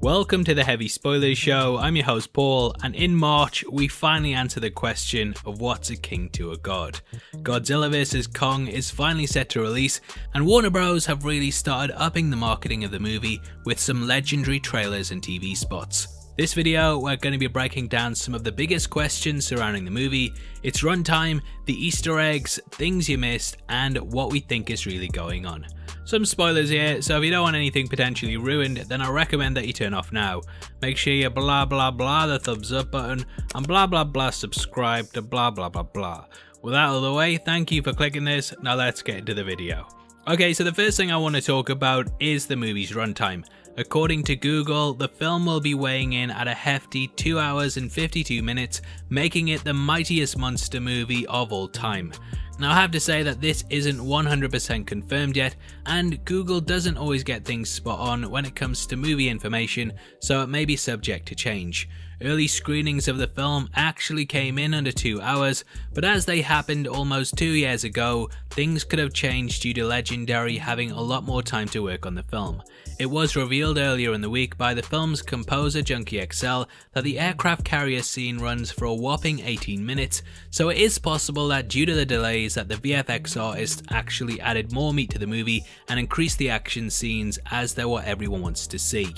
Welcome to the Heavy Spoilers Show. I'm your host Paul, and in March we finally answer the question of what's a king to a god. Godzilla Vs Kong is finally set to release, and Warner Bros have really started upping the marketing of the movie with some legendary trailers and TV spots. This video, we're going to be breaking down some of the biggest questions surrounding the movie, its runtime, the Easter eggs, things you missed, and what we think is really going on. Some spoilers here, so if you don't want anything potentially ruined, then I recommend that you turn off now. Make sure you blah blah blah the thumbs up button, and blah blah blah subscribe to blah blah blah blah. With that out of the way, thank you for clicking this, now let's get into the video. Okay, so the first thing I want to talk about is the movie's runtime. According to Google, the film will be weighing in at a hefty 2 hours and 52 minutes, making it the mightiest monster movie of all time. Now I have to say that this isn't 100% confirmed yet, and Google doesn't always get things spot on when it comes to movie information, so it may be subject to change. Early screenings of the film actually came in under 2 hours, but as they happened almost 2 years ago, things could have changed due to Legendary having a lot more time to work on the film. It was revealed earlier in the week by the film's composer Junkie XL that the aircraft carrier scene runs for a whopping 18 minutes, so it is possible that due to the delays that the VFX artists actually added more meat to the movie and increased the action scenes as they're what everyone wants to see.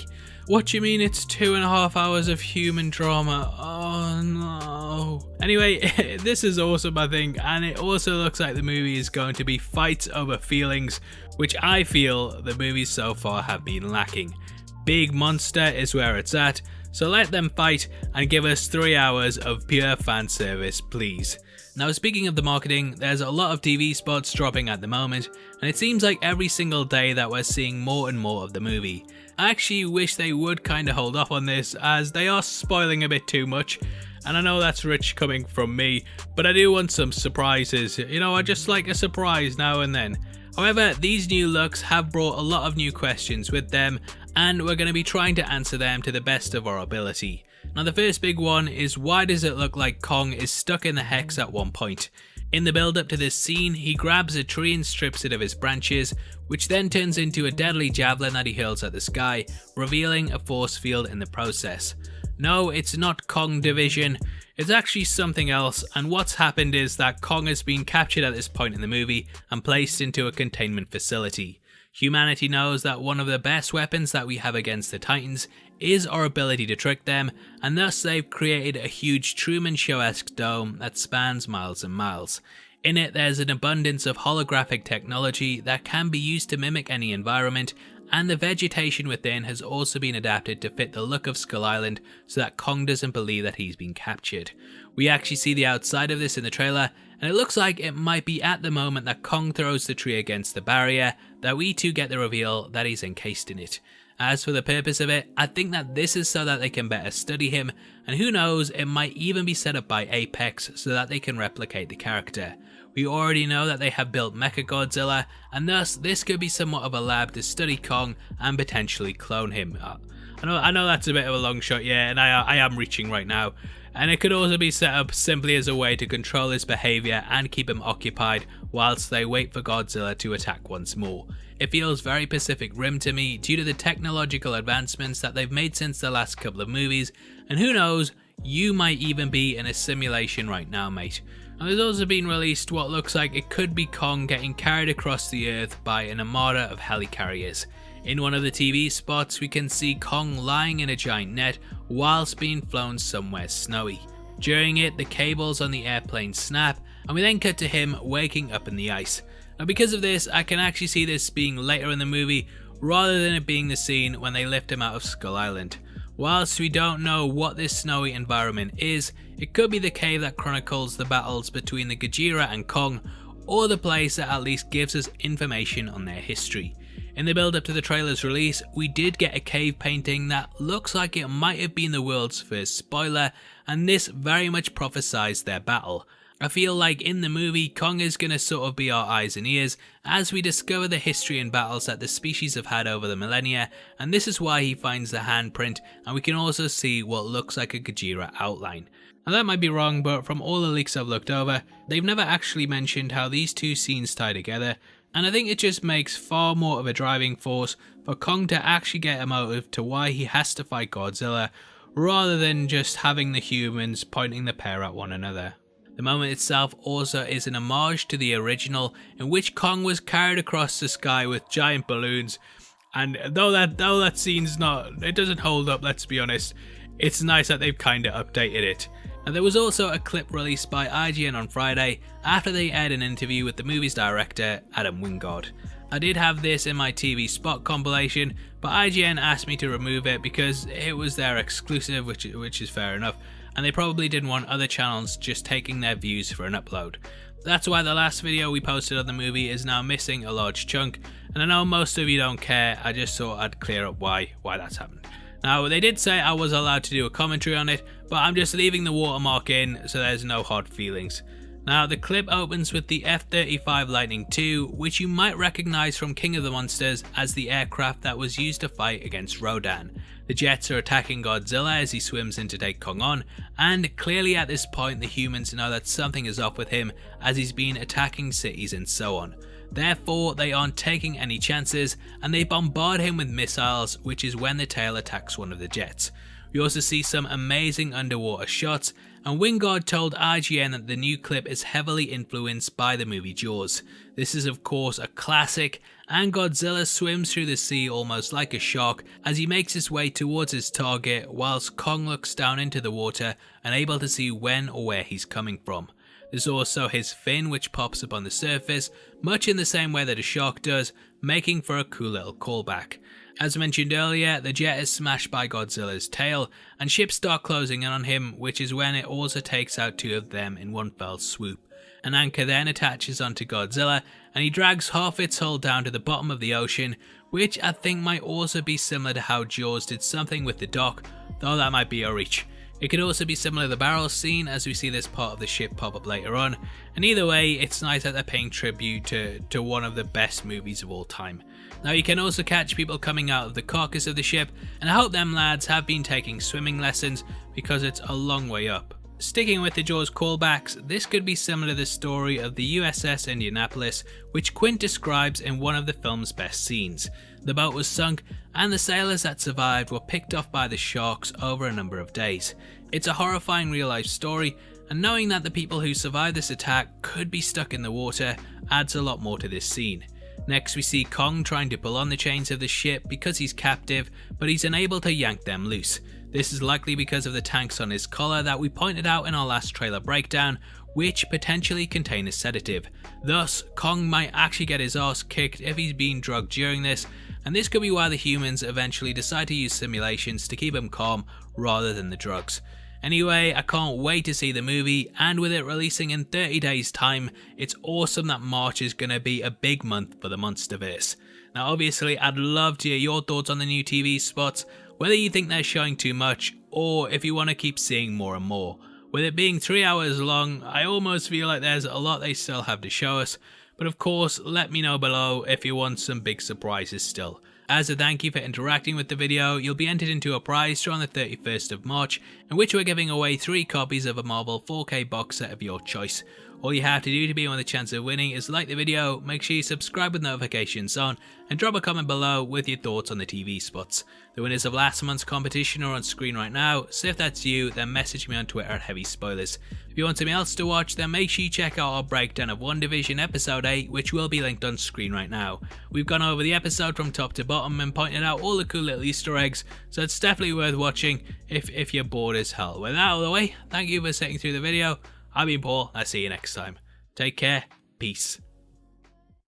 What do you mean it's 2.5 hours of human drama? Oh no. Anyway, this is awesome I think, and it also looks like the movie is going to be fights over feelings, which I feel the movies so far have been lacking. Big monster is where it's at, so let them fight and give us 3 hours of pure fan service, please. Now speaking of the marketing, there's a lot of TV spots dropping at the moment, and it seems like every single day that we're seeing more and more of the movie. I actually wish they would kinda hold off on this, as they are spoiling a bit too much, and I know that's rich coming from me, but I do want some surprises. You know, I just like a surprise now and then. However, these new looks have brought a lot of new questions with them, and we're going to be trying to answer them to the best of our ability. Now the first big one is, why does it look like Kong is stuck in the hex at one point? In the build up to this scene, he grabs a tree and strips it of its branches, which then turns into a deadly javelin that he hurls at the sky, revealing a force field in the process. No, it's not Kong Division, it's actually something else, and what's happened is that Kong has been captured at this point in the movie and placed into a containment facility. Humanity knows that one of the best weapons that we have against the Titans is our ability to trick them, and thus they've created a huge Truman Show-esque dome that spans miles and miles. In it there's an abundance of holographic technology that can be used to mimic any environment, and the vegetation within has also been adapted to fit the look of Skull Island so that Kong doesn't believe that he's been captured. We actually see the outside of this in the trailer, and it looks like it might be at the moment that Kong throws the tree against the barrier that we too get the reveal that he's encased in it. As for the purpose of it, I think that this is so that they can better study him, and who knows, it might even be set up by Apex so that they can replicate the character. We already know that they have built Mechagodzilla, and thus this could be somewhat of a lab to study Kong and potentially clone him. I know that's a bit of a long shot, yeah, and I am reaching right now. And it could also be set up simply as a way to control his behaviour and keep him occupied whilst they wait for Godzilla to attack once more. It feels very Pacific Rim to me due to the technological advancements that they've made since the last couple of movies, and who knows, you might even be in a simulation right now, mate. And there's also been released what looks like it could be Kong getting carried across the earth by an armada of helicarriers. In one of the TV spots we can see Kong lying in a giant net whilst being flown somewhere snowy. During it, the cables on the airplane snap, and we then cut to him waking up in the ice. Now because of this, I can actually see this being later in the movie rather than it being the scene when they lift him out of Skull Island. Whilst we don't know what this snowy environment is, it could be the cave that chronicles the battles between the Gojira and Kong, or the place that at least gives us information on their history. In the build up to the trailer's release, we did get a cave painting that looks like it might have been the world's first spoiler, and this very much prophesies their battle. I feel like in the movie, Kong is going to sort of be our eyes and ears as we discover the history and battles that the species have had over the millennia, and this is why he finds the handprint, and we can also see what looks like a Gojira outline. Now that might be wrong, but from all the leaks I've looked over, they've never actually mentioned how these two scenes tie together, And I think it just makes far more of a driving force for Kong to actually get a motive to why he has to fight Godzilla, rather than just having the humans pointing the pair at one another. The moment itself also is an homage to the original, in which Kong was carried across the sky with giant balloons, and though that scene's it doesn't hold up, let's be honest, it's nice that they've kinda updated it. Now, there was also a clip released by IGN on Friday after they aired an interview with the movie's director, Adam Wingard. I did have this in my TV spot compilation, but IGN asked me to remove it because it was their exclusive, which is fair enough, and they probably didn't want other channels just taking their views for an upload. That's why the last video we posted on the movie is now missing a large chunk, and I know most of you don't care, I just thought I'd clear up why that's happened. Now, they did say I was allowed to do a commentary on it, but I'm just leaving the watermark in so there's no hard feelings. Now, the clip opens with the F-35 Lightning II, which you might recognise from King of the Monsters as the aircraft that was used to fight against Rodan. The jets are attacking Godzilla as he swims in to take Kong on, and clearly at this point the humans know that something is off with him as he's been attacking cities and so on. Therefore, they aren't taking any chances and they bombard him with missiles, which is when the tail attacks one of the jets. We also see some amazing underwater shots, and Wingard told IGN that the new clip is heavily influenced by the movie Jaws. This is of course a classic, and Godzilla swims through the sea almost like a shark as he makes his way towards his target, whilst Kong looks down into the water, unable to see when or where he's coming from. There's also his fin, which pops up on the surface, much in the same way that a shark does, making for a cool little callback. As mentioned earlier, the jet is smashed by Godzilla's tail, and ships start closing in on him, which is when it also takes out two of them in one fell swoop. An anchor then attaches onto Godzilla, and he drags half its hull down to the bottom of the ocean, which I think might also be similar to how Jaws did something with the dock, though that might be a reach. It could also be similar to the barrel scene, as we see this part of the ship pop up later on, and either way, it's nice that they're paying tribute to one of the best movies of all time. Now, you can also catch people coming out of the carcass of the ship, and I hope them lads have been taking swimming lessons because it's a long way up. Sticking with the Jaws callbacks, this could be similar to the story of the USS Indianapolis, which Quint describes in one of the film's best scenes. The boat was sunk, and the sailors that survived were picked off by the sharks over a number of days. It's a horrifying real-life story, and knowing that the people who survived this attack could be stuck in the water adds a lot more to this scene. Next, we see Kong trying to pull on the chains of the ship because he's captive, but he's unable to yank them loose. This is likely because of the tanks on his collar that we pointed out in our last trailer breakdown, which potentially contain a sedative. Thus, Kong might actually get his arse kicked if he's being drugged during this, and this could be why the humans eventually decide to use simulations to keep him calm rather than the drugs. Anyway, I can't wait to see the movie, and with it releasing in 30 days time, it's awesome that March is going to be a big month for the Monsterverse. Now obviously, I'd love to hear your thoughts on the new TV spots, whether you think they're showing too much, or if you want to keep seeing more and more. With it being 3 hours long, I almost feel like there's a lot they still have to show us, but of course, let me know below if you want some big surprises still. As a thank you for interacting with the video, you'll be entered into a prize draw on the 31st of March, in which we're giving away 3 copies of a Marvel 4K box set of your choice. All you have to do to be in with a chance of winning is like the video, make sure you subscribe with notifications on, and drop a comment below with your thoughts on the TV spots. The winners of last month's competition are on screen right now, so if that's you, then message me on Twitter at HeavySpoilers. If you want something else to watch, then make sure you check out our breakdown of WandaVision Episode 8, which will be linked on screen right now. We've gone over the episode from top to bottom and pointed out all the cool little Easter eggs, so it's definitely worth watching if you're bored as hell. With that out of the way, thank you for sitting through the video. I've been Paul, I'll see you next time. Take care, peace.